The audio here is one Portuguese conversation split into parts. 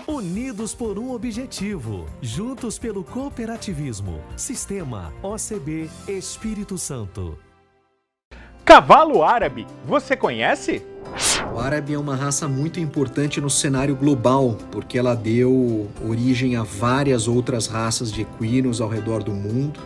Unidos por um objetivo, juntos pelo cooperativismo. Sistema OCB Espírito Santo. Cavalo árabe, você conhece? O árabe é uma raça muito importante no cenário global, porque ela deu origem a várias outras raças de equinos ao redor do mundo.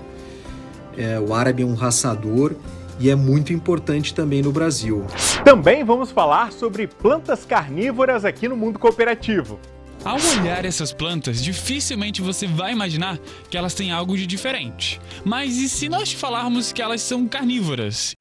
O árabe é um raçador e é muito importante também no Brasil. Também vamos falar sobre plantas carnívoras aqui no mundo cooperativo. Ao olhar essas plantas, dificilmente você vai imaginar que elas têm algo de diferente. Mas e se nós te falarmos que elas são carnívoras?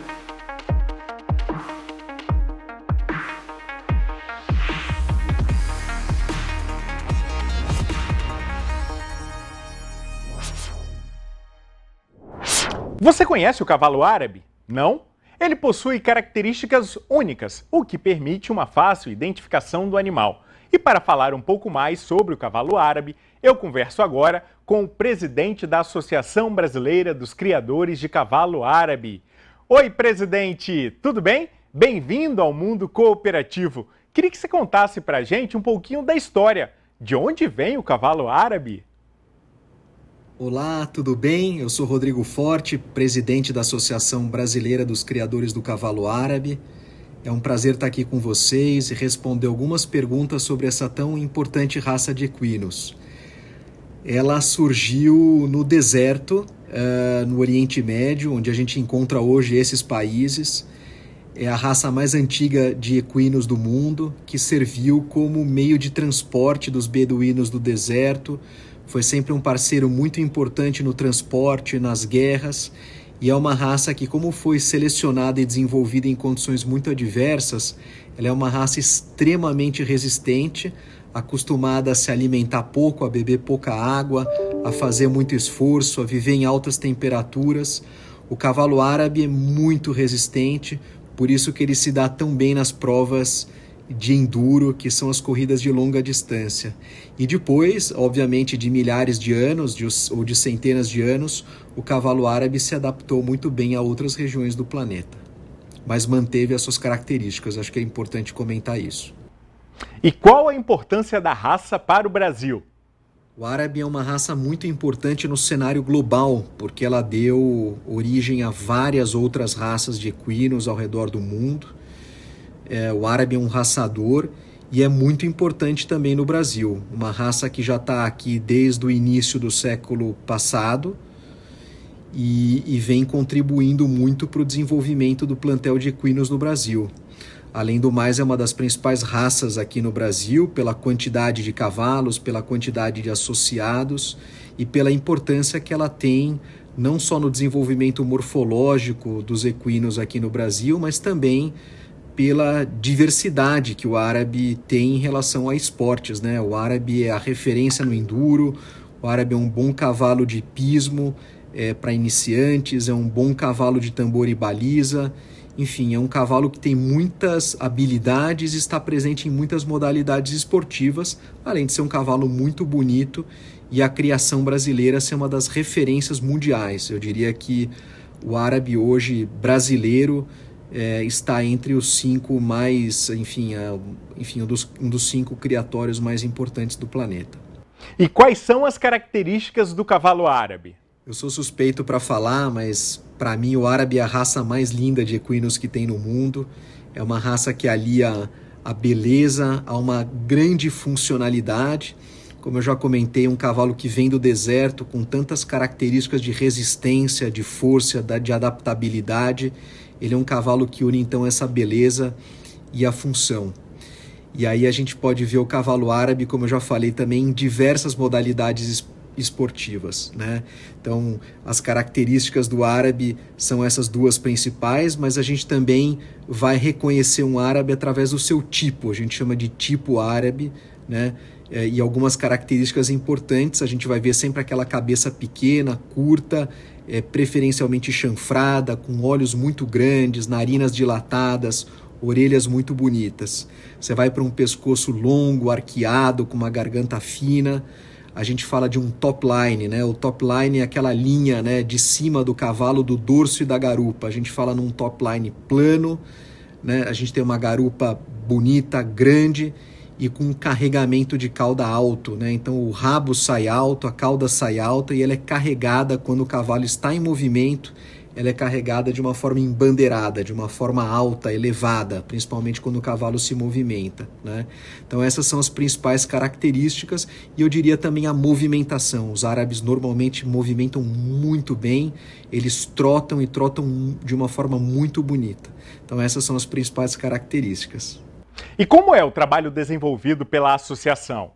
Você conhece o cavalo árabe? Não? Ele possui características únicas, o que permite uma fácil identificação do animal. E para falar um pouco mais sobre o cavalo árabe, eu converso agora com o presidente da Associação Brasileira dos Criadores de Cavalo Árabe. Oi, presidente, tudo bem? Bem-vindo ao mundo cooperativo. Queria que você contasse para a gente um pouquinho da história. De onde vem o cavalo árabe? Olá, tudo bem? Eu sou Rodrigo Forte, presidente da Associação Brasileira dos Criadores do Cavalo Árabe. É um prazer estar aqui com vocês e responder algumas perguntas sobre essa tão importante raça de equinos. Ela surgiu no deserto, no Oriente Médio, onde a gente encontra hoje esses países. É a raça mais antiga de equinos do mundo, que serviu como meio de transporte dos beduínos do deserto. Foi sempre um parceiro muito importante no transporte, nas guerras. E é uma raça que, como foi selecionada e desenvolvida em condições muito adversas, ela é uma raça extremamente resistente, acostumada a se alimentar pouco, a beber pouca água, a fazer muito esforço, a viver em altas temperaturas. O cavalo árabe é muito resistente, por isso que ele se dá tão bem nas provas de enduro, que são as corridas de longa distância. E depois, obviamente, de milhares de anos ou de centenas de anos, o cavalo árabe se adaptou muito bem a outras regiões do planeta, mas manteve as suas características. Acho que é importante comentar isso. E qual a importância da raça para o Brasil? O árabe é uma raça muito importante no cenário global, porque ela deu origem a várias outras raças de equinos ao redor do mundo. O árabe é um raçador e é muito importante também no Brasil. Uma raça que já está aqui desde o início do século passado e vem contribuindo muito para o desenvolvimento do plantel de equinos no Brasil. Além do mais, é uma das principais raças aqui no Brasil pela quantidade de cavalos, pela quantidade de associados e pela importância que ela tem não só no desenvolvimento morfológico dos equinos aqui no Brasil, mas também pela diversidade que o árabe tem em relação a esportes, né? O árabe é a referência no enduro, o árabe é um bom cavalo de hipismo para iniciantes, é um bom cavalo de tambor e baliza, enfim, é um cavalo que tem muitas habilidades e está presente em muitas modalidades esportivas, além de ser um cavalo muito bonito e a criação brasileira ser uma das referências mundiais. Eu diria que o árabe hoje brasileiro está entre os 5 mais, um dos 5 criatórios mais importantes do planeta. E quais são as características do cavalo árabe? Eu sou suspeito para falar, mas para mim o árabe é a raça mais linda de equinos que tem no mundo. É uma raça que alia a beleza a uma grande funcionalidade. Como eu já comentei, um cavalo que vem do deserto com tantas características de resistência, de força, de adaptabilidade. Ele é um cavalo que une então essa beleza e a função. E aí a gente pode ver o cavalo árabe, como eu já falei, também em diversas modalidades esportivas, né? Então, as características do árabe são essas duas principais, mas a gente também vai reconhecer um árabe através do seu tipo, a gente chama de tipo árabe, né? E algumas características importantes, a gente vai ver sempre aquela cabeça pequena, curta, preferencialmente chanfrada, com olhos muito grandes, narinas dilatadas, orelhas muito bonitas. Você vai para um pescoço longo, arqueado, com uma garganta fina. A gente fala de um top line, né? O top line é aquela linha, né, de cima do cavalo, do dorso e da garupa. A gente fala num top line plano, né? A gente tem uma garupa bonita, grande, e com um carregamento de cauda alto, né? Então o rabo sai alto, a cauda sai alta e ela é carregada quando o cavalo está em movimento, ela é carregada de uma forma embandeirada, de uma forma alta, elevada, principalmente quando o cavalo se movimenta, né? Então essas são as principais características e eu diria também a movimentação. Os árabes normalmente movimentam muito bem, eles trotam e trotam de uma forma muito bonita. Então essas são as principais características. E como é o trabalho desenvolvido pela associação?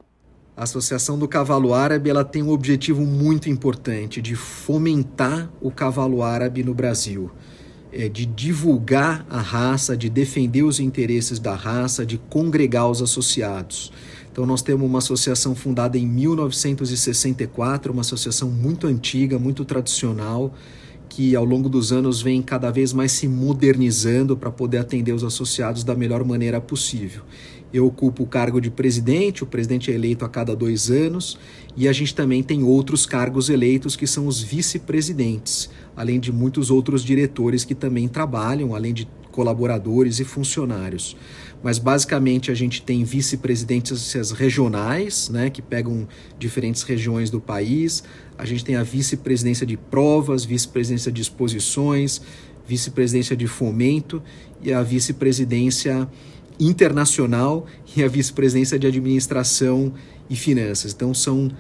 A Associação do Cavalo Árabe ela tem um objetivo muito importante de fomentar o cavalo árabe no Brasil, de divulgar a raça, de defender os interesses da raça, de congregar os associados. Então nós temos uma associação fundada em 1964, uma associação muito antiga, muito tradicional, que ao longo dos anos vem cada vez mais se modernizando para poder atender os associados da melhor maneira possível. Eu ocupo o cargo de presidente, o presidente é eleito a cada 2 anos, e a gente também tem outros cargos eleitos que são os vice-presidentes, além de muitos outros diretores que também trabalham, além de colaboradores e funcionários. Mas basicamente a gente tem vice-presidências regionais, né, que pegam diferentes regiões do país, a gente tem a vice-presidência de provas, vice-presidência de exposições, vice-presidência de fomento e a vice-presidência internacional e a vice-presidência de administração e finanças. Então são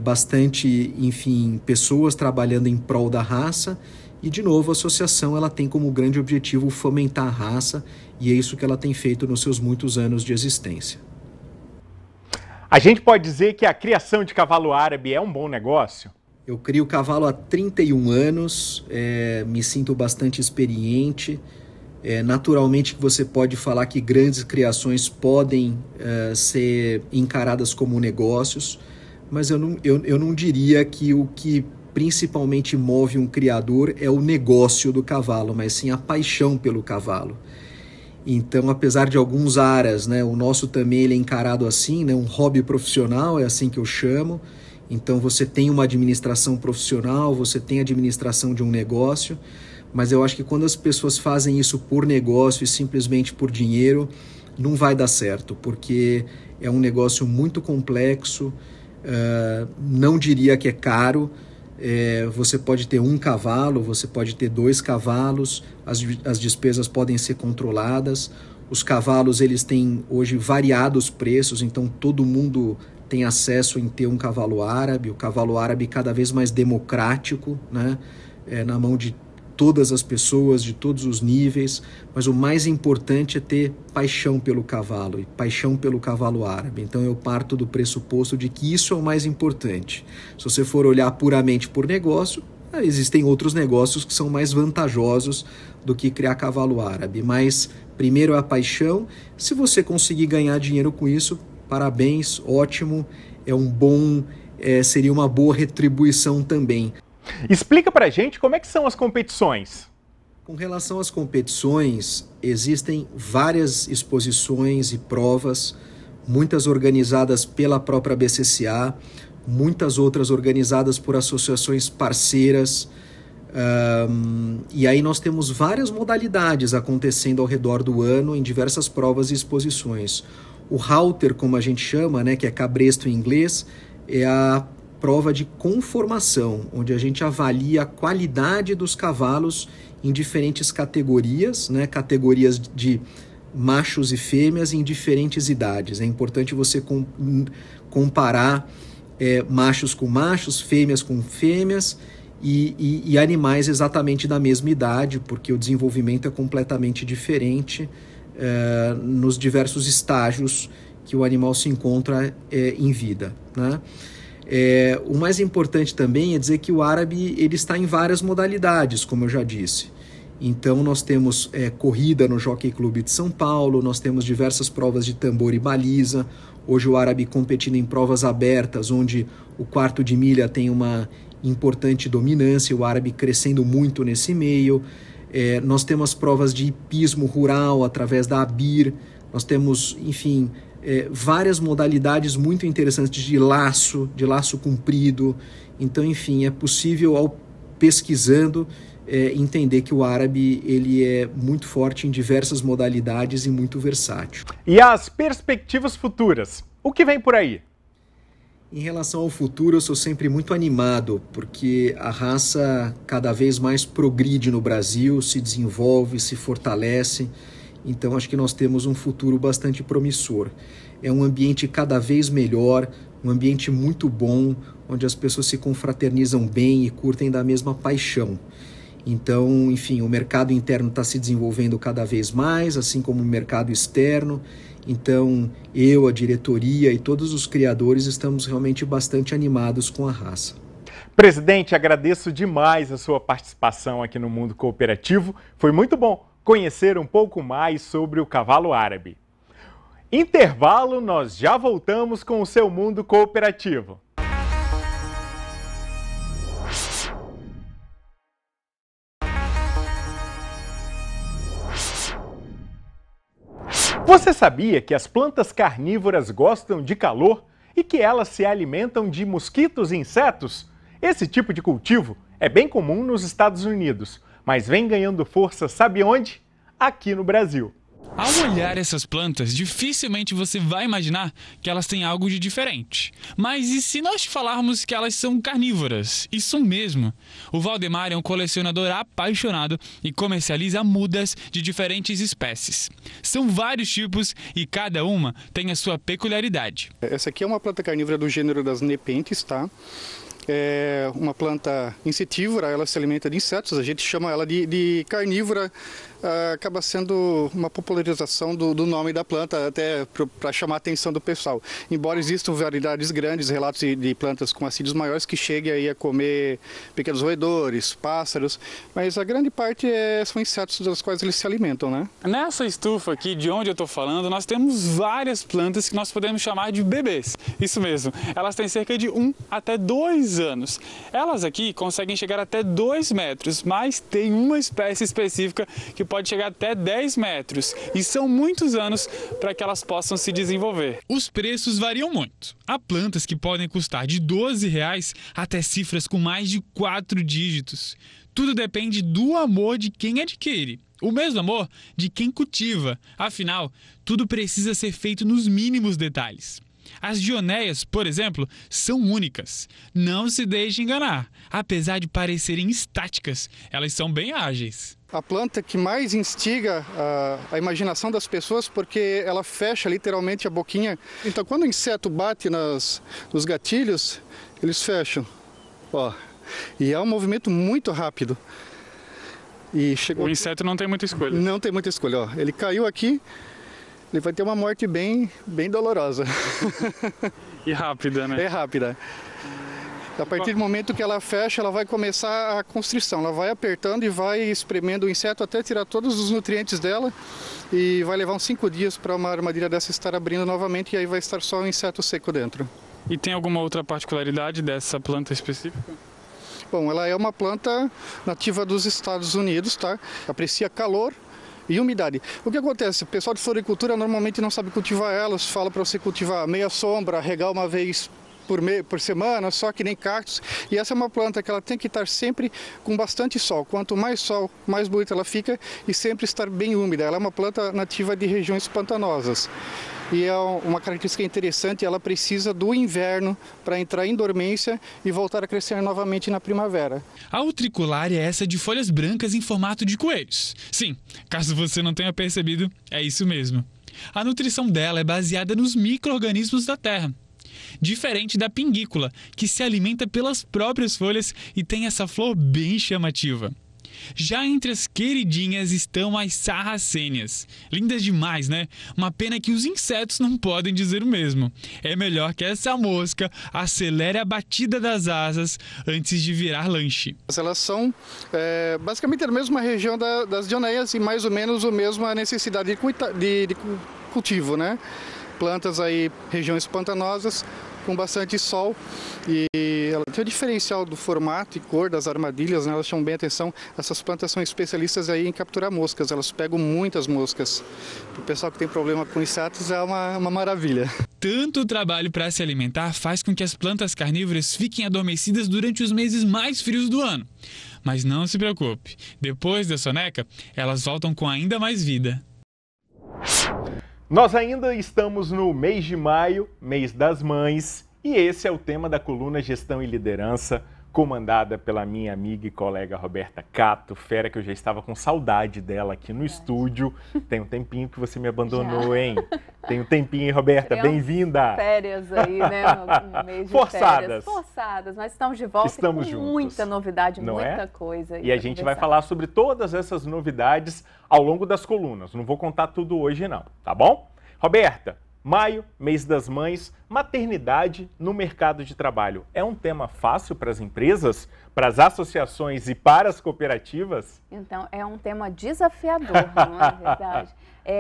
bastante, enfim, pessoas trabalhando em prol da raça e, de novo, a associação ela tem como grande objetivo fomentar a raça e é isso que ela tem feito nos seus muitos anos de existência. A gente pode dizer que a criação de cavalo árabe é um bom negócio? Eu crio cavalo há 31 anos, me sinto bastante experiente. Naturalmente que você pode falar que grandes criações podem ser encaradas como negócios, mas eu não diria que o que principalmente move um criador é o negócio do cavalo, mas sim a paixão pelo cavalo. Então, apesar de alguns aras, né, o nosso também ele é encarado assim, né, um hobby profissional, é assim que eu chamo. Então você tem uma administração profissional, você tem a administração de um negócio, mas eu acho que quando as pessoas fazem isso por negócio e simplesmente por dinheiro, não vai dar certo, porque é um negócio muito complexo, não diria que é caro, você pode ter 1 cavalo, você pode ter 2 cavalos, as despesas podem ser controladas, os cavalos eles têm hoje variados preços, então todo mundo tem acesso em ter um cavalo árabe, o cavalo árabe cada vez mais democrático, né? Na mão de todas as pessoas, de todos os níveis, mas o mais importante é ter paixão pelo cavalo e paixão pelo cavalo árabe. Então eu parto do pressuposto de que isso é o mais importante. Se você for olhar puramente por negócio, existem outros negócios que são mais vantajosos do que criar cavalo árabe, mas primeiro é a paixão. Se você conseguir ganhar dinheiro com isso, parabéns, ótimo, seria uma boa retribuição também. Explica pra gente como é que são as competições. Com relação às competições, existem várias exposições e provas, muitas organizadas pela própria BCCA, muitas outras organizadas por associações parceiras, e aí nós temos várias modalidades acontecendo ao redor do ano em diversas provas e exposições. O halter, como a gente chama, né, que é cabresto em inglês, é a prova de conformação, onde a gente avalia a qualidade dos cavalos em diferentes categorias, né, categorias de machos e fêmeas em diferentes idades. É importante você comparar machos com machos, fêmeas com fêmeas e animais exatamente da mesma idade, porque o desenvolvimento é completamente diferente nos diversos estágios que o animal se encontra em vida, né? O mais importante também é dizer que o árabe ele está em várias modalidades, como eu já disse. Então nós temos corrida no Jockey Club de São Paulo, nós temos diversas provas de tambor e baliza. Hoje o árabe competindo em provas abertas, onde o quarto de milha tem uma importante dominância, o árabe crescendo muito nesse meio. Nós temos provas de hipismo rural através da ABIR, nós temos, enfim, várias modalidades muito interessantes de laço comprido. Então, enfim, é possível, pesquisando, entender que o árabe ele é muito forte em diversas modalidades e muito versátil. E as perspectivas futuras? O que vem por aí? Em relação ao futuro, eu sou sempre muito animado, porque a raça cada vez mais progride no Brasil, se desenvolve, se fortalece. Então, acho que nós temos um futuro bastante promissor. É um ambiente cada vez melhor, um ambiente muito bom, onde as pessoas se confraternizam bem e curtem da mesma paixão. Então, enfim, o mercado interno está se desenvolvendo cada vez mais, assim como o mercado externo. Então, eu, a diretoria e todos os criadores estamos realmente bastante animados com a raça. Presidente, agradeço demais a sua participação aqui no Mundo Cooperativo. Foi muito bom conhecer um pouco mais sobre o cavalo árabe. Intervalo, nós já voltamos com o seu Mundo Cooperativo. Você sabia que as plantas carnívoras gostam de calor e que elas se alimentam de mosquitos e insetos? Esse tipo de cultivo é bem comum nos Estados Unidos, mas vem ganhando força, sabe onde? Aqui no Brasil. Ao olhar essas plantas, dificilmente você vai imaginar que elas têm algo de diferente. Mas e se nós falarmos que elas são carnívoras? Isso mesmo! O Valdemar é um colecionador apaixonado e comercializa mudas de diferentes espécies. São vários tipos e cada uma tem a sua peculiaridade. Essa aqui é uma planta carnívora do gênero das Nepenthes, tá? É uma planta insetívora, ela se alimenta de insetos, a gente chama ela de carnívora, acaba sendo uma popularização do nome da planta, até para chamar a atenção do pessoal. Embora existam variedades grandes, relatos de plantas com assídios maiores que cheguem aí a comer pequenos roedores, pássaros, mas a grande parte são insetos dos quais eles se alimentam, né? Nessa estufa aqui, de onde eu estou falando, nós temos várias plantas que nós podemos chamar de bebês. Isso mesmo, elas têm cerca de 1 até 2 anos. Elas aqui conseguem chegar até 2 metros, mas tem uma espécie específica que pode chegar até 10 metros e são muitos anos para que elas possam se desenvolver. Os preços variam muito. Há plantas que podem custar de R$12 até cifras com mais de 4 dígitos. Tudo depende do amor de quem adquire. O mesmo amor de quem cultiva. Afinal, tudo precisa ser feito nos mínimos detalhes. As dioneias, por exemplo, são únicas. Não se deixe enganar. Apesar de parecerem estáticas, elas são bem ágeis. A planta que mais instiga a imaginação das pessoas porque ela fecha literalmente a boquinha. Então, quando o inseto bate nos gatilhos, eles fecham. Ó. E é um movimento muito rápido. E chegou... O inseto não tem muita escolha. Não tem muita escolha. Ó. Ele caiu aqui. Ele vai ter uma morte bem dolorosa. E rápida, né? É rápida. A partir do momento que ela fecha, ela vai começar a constrição. Ela vai apertando e vai espremendo o inseto até tirar todos os nutrientes dela. E vai levar uns 5 dias para uma armadilha dessa estar abrindo novamente e aí vai estar só o inseto seco dentro. E tem alguma outra particularidade dessa planta específica? Bom, ela é uma planta nativa dos Estados Unidos, tá? Aprecia calor e umidade. O que acontece? O pessoal de floricultura normalmente não sabe cultivar elas, fala para você cultivar meia sombra, regar uma vez por semana, só que nem cactos. E essa é uma planta que ela tem que estar sempre com bastante sol. Quanto mais sol, mais bonita ela fica e sempre estar bem úmida. Ela é uma planta nativa de regiões pantanosas. E é uma característica interessante, ela precisa do inverno para entrar em dormência e voltar a crescer novamente na primavera. A utriculária é essa de folhas brancas em formato de coelhos. Sim, caso você não tenha percebido, é isso mesmo. A nutrição dela é baseada nos micro-organismos da terra. Diferente da pinguícula, que se alimenta pelas próprias folhas e tem essa flor bem chamativa. Já entre as queridinhas estão as sarracênias. Lindas demais, né? Uma pena que os insetos não podem dizer o mesmo. É melhor que essa mosca acelere a batida das asas antes de virar lanche. Elas são basicamente da mesma região das dioneias e mais ou menos a mesma necessidade de cultivo, né? Plantas aí, regiões pantanosas, com bastante sol, e ela tem o diferencial do formato e cor das armadilhas, né? Elas chamam bem a atenção. Essas plantas são especialistas aí em capturar moscas, elas pegam muitas moscas. Para o pessoal que tem problema com insetos é uma maravilha. Tanto trabalho para se alimentar faz com que as plantas carnívoras fiquem adormecidas durante os meses mais frios do ano. Mas não se preocupe, depois da soneca, elas voltam com ainda mais vida. Nós ainda estamos no mês de maio, mês das mães, e esse é o tema da coluna Gestão e Liderança, comandada pela minha amiga e colega Roberta Cato, fera que eu já estava com saudade dela aqui no estúdio. Tem um tempinho que você me abandonou, hein? Tem um tempinho, hein, Roberta? Bem-vinda! Férias aí, né? Um mês de Forçadas. férias. Forçadas, mas estamos de volta Estamos com juntos. Muita novidade, Não muita é? coisa. E a gente vai falar sobre todas essas novidades ao longo das colunas. Não vou contar tudo hoje não, tá bom? Roberta, maio, mês das mães, maternidade no mercado de trabalho. É um tema fácil para as empresas, para as associações e para as cooperativas? Então, é um tema desafiador, não é verdade?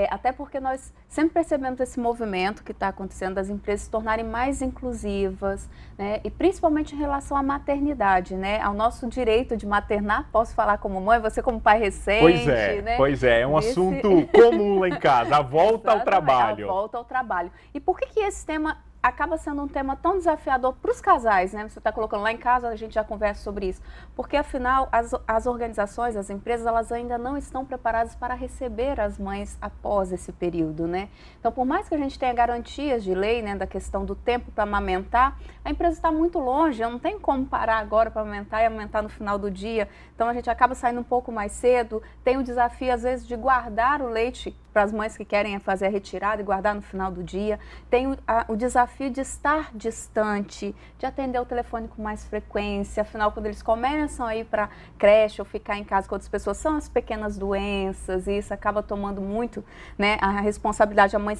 Até porque nós sempre percebemos esse movimento que está acontecendo das empresas se tornarem mais inclusivas, né? E principalmente em relação à maternidade, né? Ao nosso direito de maternar, posso falar como mãe, você como pai recente, né? Pois é um assunto comum lá em casa, a volta ao trabalho. A volta ao trabalho. E por que esse tema acaba sendo um tema tão desafiador para os casais, né? Você está colocando lá em casa, a gente já conversa sobre isso. Porque, afinal, as organizações, as empresas, elas ainda não estão preparadas para receber as mães após esse período, né? Então, por mais que a gente tenha garantias de lei, né, da questão do tempo para amamentar, a empresa está muito longe, não tem como parar agora para amamentar e amamentar no final do dia. Então, a gente acaba saindo um pouco mais cedo, tem o desafio, às vezes, de guardar o leite para as mães que querem fazer a retirada e guardar no final do dia. Tem o desafio de estar distante, de atender o telefone com mais frequência. Afinal, quando eles começam a ir para creche ou ficar em casa com outras pessoas, são as pequenas doenças, e isso acaba tomando muito, né, a responsabilidade. A mãe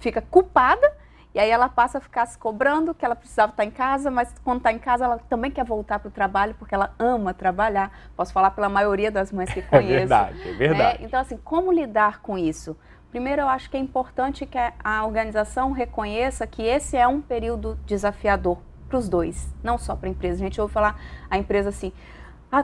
fica culpada, e aí ela passa a ficar se cobrando que ela precisava estar em casa, mas quando está em casa ela também quer voltar para o trabalho, porque ela ama trabalhar. Posso falar pela maioria das mães que conheço. É verdade, é verdade. Né? Então, assim, como lidar com isso? Primeiro, eu acho que é importante que a organização reconheça que esse é um período desafiador para os dois, não só para a empresa. A gente ouve falar a empresa assim,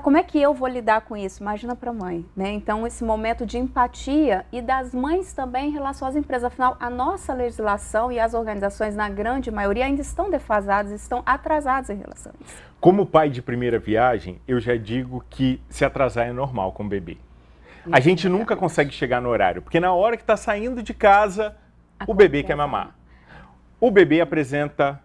como é que eu vou lidar com isso? Imagina para a mãe, né? Então, esse momento de empatia e das mães também em relação às empresas. Afinal, a nossa legislação e as organizações, na grande maioria, ainda estão defasadas, estão atrasadas em relação a isso. Como pai de primeira viagem, eu já digo que se atrasar é normal com o bebê. A gente nunca consegue chegar no horário, porque na hora que está saindo de casa, o bebê quer mamar. O bebê apresenta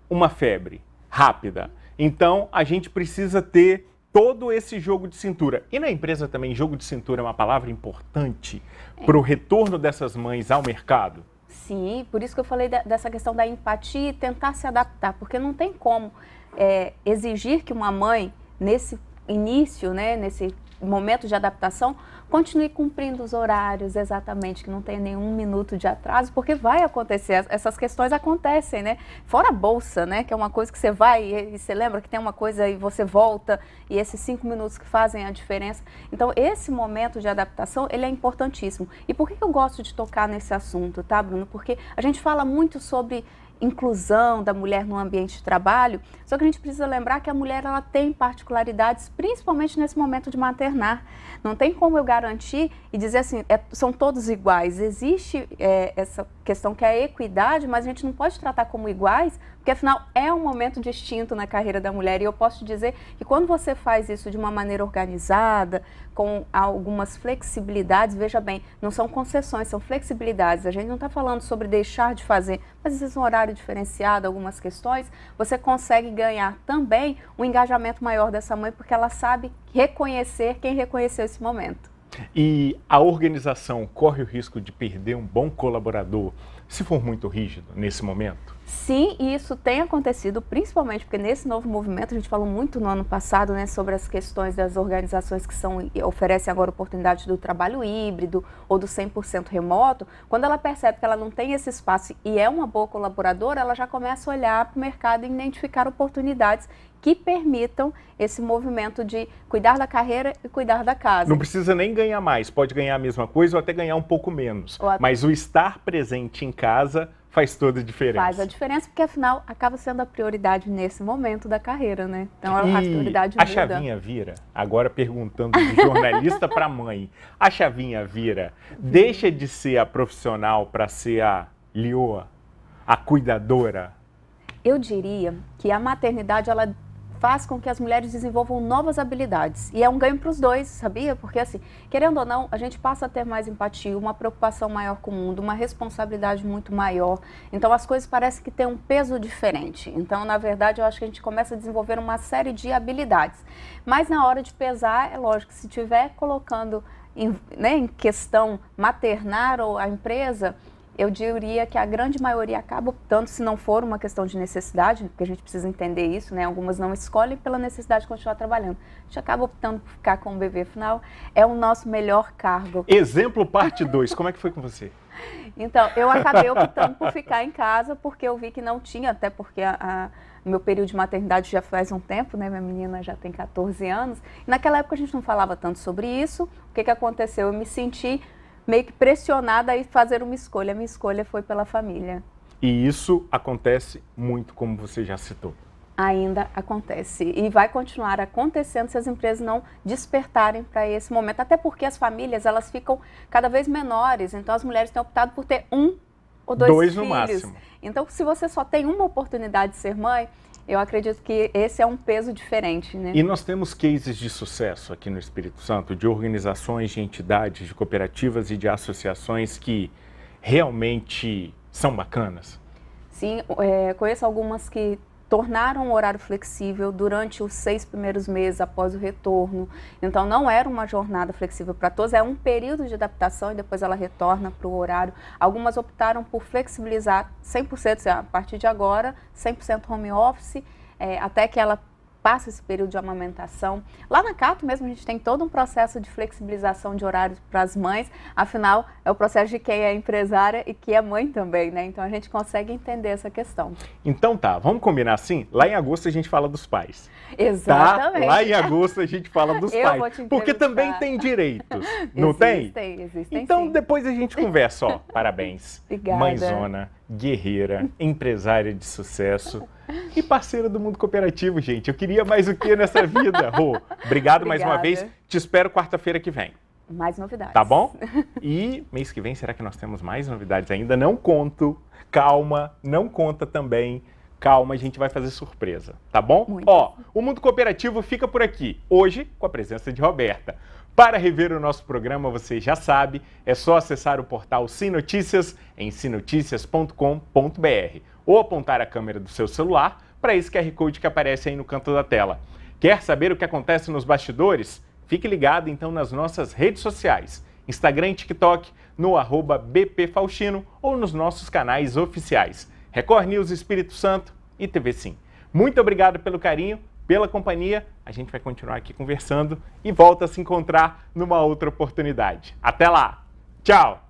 uma febre rápida. Então, a gente precisa ter todo esse jogo de cintura. E na empresa também, jogo de cintura é uma palavra importante para o retorno dessas mães ao mercado? Sim, por isso que eu falei dessa questão da empatia e tentar se adaptar, porque não tem como exigir que uma mãe, nesse início, né, nesse momento de adaptação, continue cumprindo os horários exatamente, que não tenha nenhum minuto de atraso, porque vai acontecer, essas questões acontecem, né? Fora a bolsa, né, que é uma coisa que você vai e você lembra que tem uma coisa e você volta, e esses 5 minutos que fazem a diferença. Então, esse momento de adaptação, ele é importantíssimo. E por que eu gosto de tocar nesse assunto, tá, Bruno? Porque a gente fala muito sobre inclusão da mulher no ambiente de trabalho, só que a gente precisa lembrar que a mulher ela tem particularidades, principalmente nesse momento de maternar. Não tem como eu garantir e dizer assim, são todos iguais. Existe essa questão que é a equidade, mas a gente não pode tratar como iguais, porque afinal é um momento distinto na carreira da mulher. E eu posso te dizer que quando você faz isso de uma maneira organizada, com algumas flexibilidades, veja bem, não são concessões, são flexibilidades. A gente não está falando sobre deixar de fazer, mas existe um horário diferenciado, algumas questões, você consegue ganhar também um engajamento maior dessa mãe, porque ela sabe reconhecer quem reconheceu esse momento. E a organização corre o risco de perder um bom colaborador se for muito rígido nesse momento? Sim, e isso tem acontecido, principalmente porque nesse novo movimento, a gente falou muito no ano passado, né, sobre as questões das organizações que oferecem agora oportunidade do trabalho híbrido ou do 100% remoto. Quando ela percebe que ela não tem esse espaço e é uma boa colaboradora, ela já começa a olhar para o mercado e identificar oportunidades que permitam esse movimento de cuidar da carreira e cuidar da casa. Não precisa nem ganhar mais, pode ganhar a mesma coisa ou até ganhar um pouco menos. Mas o estar presente em casa faz toda a diferença. Faz a diferença, porque afinal acaba sendo a prioridade nesse momento da carreira, né? Então a prioridade muda. A chavinha vira, agora perguntando de jornalista para mãe, a chavinha vira, deixa de ser a profissional para ser a leoa, a cuidadora? Eu diria que a maternidade, ela faz com que as mulheres desenvolvam novas habilidades. E é um ganho para os dois, sabia? Porque assim, querendo ou não, a gente passa a ter mais empatia, uma preocupação maior com o mundo, uma responsabilidade muito maior. Então as coisas parecem que têm um peso diferente. Então, na verdade, eu acho que a gente começa a desenvolver uma série de habilidades. Mas na hora de pesar, é lógico, se estiver colocando em questão maternar ou a empresa, eu diria que a grande maioria acaba optando, se não for uma questão de necessidade, porque a gente precisa entender isso, né? Algumas não escolhem pela necessidade de continuar trabalhando. A gente acaba optando por ficar com o bebê, afinal, é o nosso melhor cargo. Exemplo parte 2, como é que foi com você? Então, eu acabei optando por ficar em casa, porque eu vi que não tinha, até porque meu período de maternidade já faz um tempo, né? Minha menina já tem 14 anos. E naquela época a gente não falava tanto sobre isso. O que aconteceu? Eu me senti meio que pressionada a fazer uma escolha. A minha escolha foi pela família. E isso acontece muito, como você já citou. Ainda acontece. E vai continuar acontecendo se as empresas não despertarem para esse momento. Até porque as famílias, elas ficam cada vez menores. Então, as mulheres têm optado por ter 1 ou 2 filhos. 2 no máximo. Então, se você só tem uma oportunidade de ser mãe, eu acredito que esse é um peso diferente, né? E nós temos cases de sucesso aqui no Espírito Santo, de organizações, de entidades, de cooperativas e de associações que realmente são bacanas? Sim, conheço algumas que tornaram o horário flexível durante os 6 primeiros meses após o retorno. Então, não era uma jornada flexível para todos, é um período de adaptação e depois ela retorna para o horário. Algumas optaram por flexibilizar 100%, a partir de agora, 100% home office, até que ela passe esse período de amamentação. Lá na Cato mesmo, a gente tem todo um processo de flexibilização de horários para as mães, afinal, é o processo de quem é empresária e que é mãe também, né? Então, a gente consegue entender essa questão. Então tá, vamos combinar assim? Lá em agosto a gente fala dos pais. Exatamente. Tá? Lá em agosto a gente fala dos pais. Vou te porque também tem direitos, não tem? Existem, então, sim. Depois a gente conversa, ó. Parabéns. Obrigada. Mãezona, guerreira, empresária de sucesso e parceira do mundo cooperativo, gente. Eu queria mais o que nessa vida, Rô? Obrigado mais uma vez. Te espero quarta-feira que vem. Mais novidades. Tá bom? E mês que vem, será que nós temos mais novidades ainda? Não conto. Calma, não conta também. Calma, a gente vai fazer surpresa, tá bom? Muito. Ó, o Mundo Cooperativo fica por aqui, hoje com a presença de Roberta. Para rever o nosso programa, você já sabe, é só acessar o portal Sim Notícias em simnoticias.com.br ou apontar a câmera do seu celular para esse QR Code que aparece aí no canto da tela. Quer saber o que acontece nos bastidores? Fique ligado então nas nossas redes sociais, Instagram e TikTok, no @bpfaustino ou nos nossos canais oficiais, Record News Espírito Santo e TV Sim. Muito obrigado pelo carinho, pela companhia. A gente vai continuar aqui conversando e volta a se encontrar numa outra oportunidade. Até lá! Tchau!